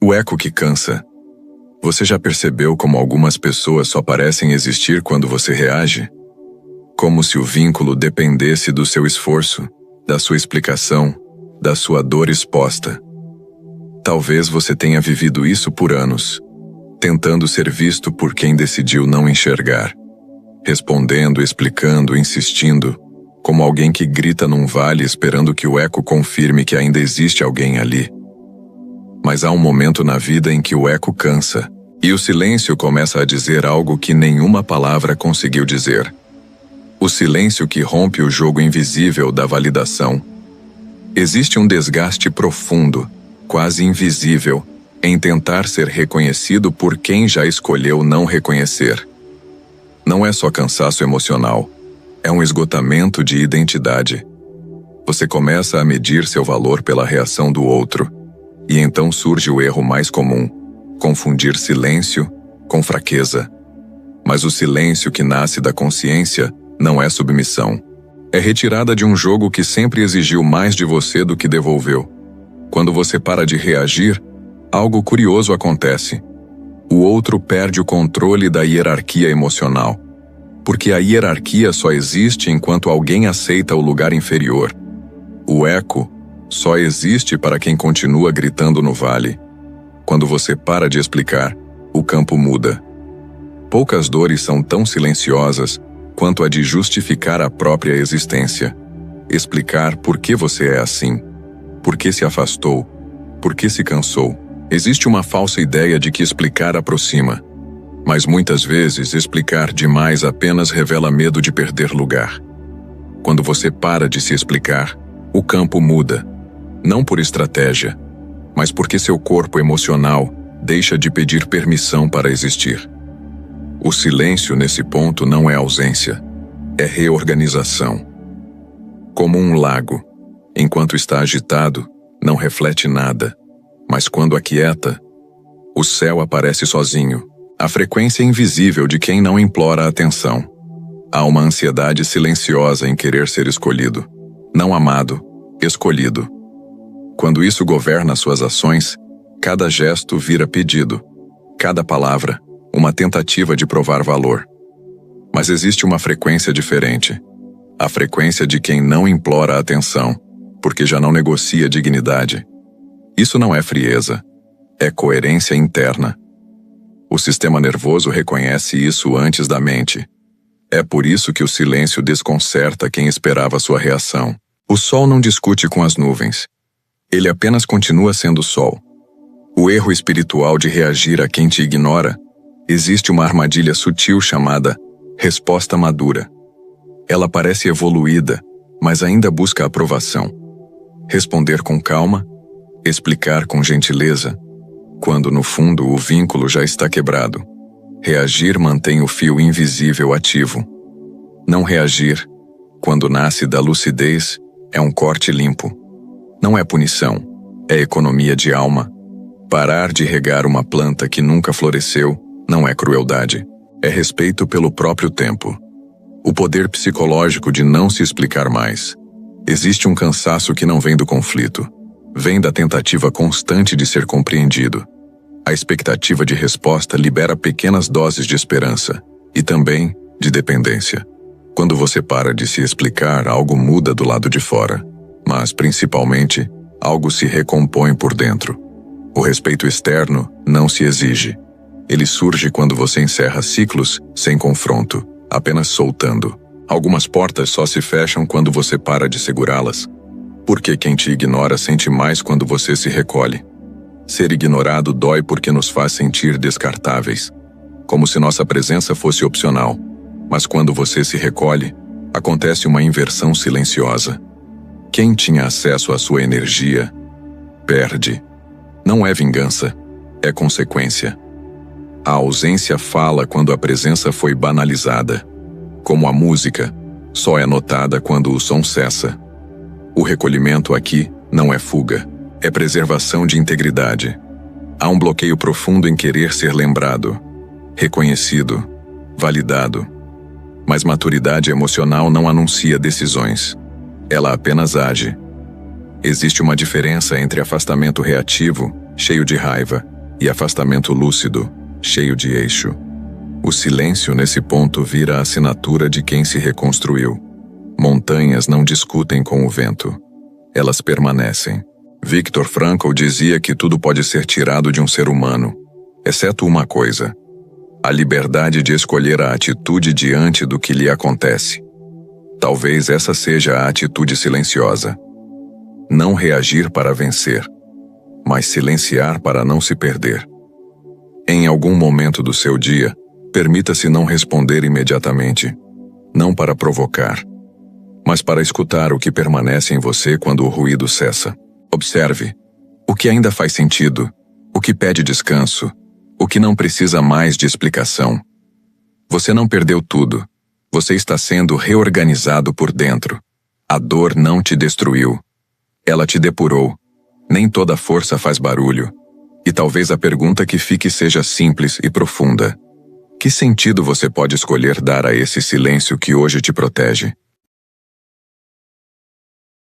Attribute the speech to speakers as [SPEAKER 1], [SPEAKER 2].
[SPEAKER 1] O eco que cansa. Você já percebeu como algumas pessoas só parecem existir quando você reage? Como se o vínculo dependesse do seu esforço, da sua explicação, da sua dor exposta. Talvez você tenha vivido isso por anos, tentando ser visto por quem decidiu não enxergar. Respondendo, explicando, insistindo, como alguém que grita num vale esperando que o eco confirme que ainda existe alguém ali. Mas há um momento na vida em que o eco cansa, e o silêncio começa a dizer algo que nenhuma palavra conseguiu dizer. O silêncio que rompe o jogo invisível da validação. Existe um desgaste profundo, quase invisível, em tentar ser reconhecido por quem já escolheu não reconhecer. Não é só cansaço emocional, é um esgotamento de identidade. Você começa a medir seu valor pela reação do outro, e então surge o erro mais comum: confundir silêncio com fraqueza. Mas o silêncio que nasce da consciência não é submissão. É retirada de um jogo que sempre exigiu mais de você do que devolveu. Quando você para de reagir, algo curioso acontece. O outro perde o controle da hierarquia emocional. Porque a hierarquia só existe enquanto alguém aceita o lugar inferior. O eco só existe para quem continua gritando no vale. Quando você para de explicar, o campo muda. Poucas dores são tão silenciosas quanto a de justificar a própria existência. Explicar por que você é assim, por que se afastou, por que se cansou. Existe uma falsa ideia de que explicar aproxima, mas muitas vezes explicar demais apenas revela medo de perder lugar. Quando você para de se explicar, o campo muda, não por estratégia, mas porque seu corpo emocional deixa de pedir permissão para existir. O silêncio nesse ponto não é ausência, é reorganização. Como um lago, enquanto está agitado, não reflete nada, mas quando aquieta, o céu aparece sozinho, a frequência invisível de quem não implora atenção. Há uma ansiedade silenciosa em querer ser escolhido, não amado, escolhido. Quando isso governa suas ações, cada gesto vira pedido, cada palavra, uma tentativa de provar valor. Mas existe uma frequência diferente. A frequência de quem não implora atenção, porque já não negocia dignidade. Isso não é frieza, é coerência interna. O sistema nervoso reconhece isso antes da mente. É por isso que o silêncio desconcerta quem esperava sua reação. O sol não discute com as nuvens. Ele apenas continua sendo sol. O erro espiritual de reagir a quem te ignora. Existe uma armadilha sutil chamada resposta madura. Ela parece evoluída, mas ainda busca aprovação. Responder com calma, explicar com gentileza, quando no fundo o vínculo já está quebrado. Reagir mantém o fio invisível ativo. Não reagir, quando nasce da lucidez, é um corte limpo. Não é punição, é economia de alma. Parar de regar uma planta que nunca floresceu não é crueldade, é respeito pelo próprio tempo. O poder psicológico de não se explicar mais. Existe um cansaço que não vem do conflito, vem da tentativa constante de ser compreendido. A expectativa de resposta libera pequenas doses de esperança e também de dependência. Quando você para de se explicar, algo muda do lado de fora, mas principalmente, algo se recompõe por dentro. O respeito externo não se exige. Ele surge quando você encerra ciclos sem confronto, apenas soltando. Algumas portas só se fecham quando você para de segurá-las. Porque quem te ignora sente mais quando você se recolhe. Ser ignorado dói porque nos faz sentir descartáveis, como se nossa presença fosse opcional. Mas quando você se recolhe, acontece uma inversão silenciosa. Quem tinha acesso à sua energia, perde. Não é vingança, é consequência. A ausência fala quando a presença foi banalizada. Como a música, só é notada quando o som cessa. O recolhimento aqui não é fuga, é preservação de integridade. Há um bloqueio profundo em querer ser lembrado, reconhecido, validado. Mas maturidade emocional não anuncia decisões. Ela apenas age. Existe uma diferença entre afastamento reativo, cheio de raiva, e afastamento lúcido, cheio de eixo. O silêncio nesse ponto vira a assinatura de quem se reconstruiu. Montanhas não discutem com o vento. Elas permanecem. Viktor Frankl dizia que tudo pode ser tirado de um ser humano, exceto uma coisa: a liberdade de escolher a atitude diante do que lhe acontece. Talvez essa seja a atitude silenciosa. Não reagir para vencer, mas silenciar para não se perder. Em algum momento do seu dia, permita-se não responder imediatamente, não para provocar, mas para escutar o que permanece em você quando o ruído cessa. Observe o que ainda faz sentido, o que pede descanso, o que não precisa mais de explicação. Você não perdeu tudo. Você está sendo reorganizado por dentro. A dor não te destruiu. Ela te depurou. Nem toda força faz barulho. E talvez a pergunta que fique seja simples e profunda. Que sentido você pode escolher dar a esse silêncio que hoje te protege?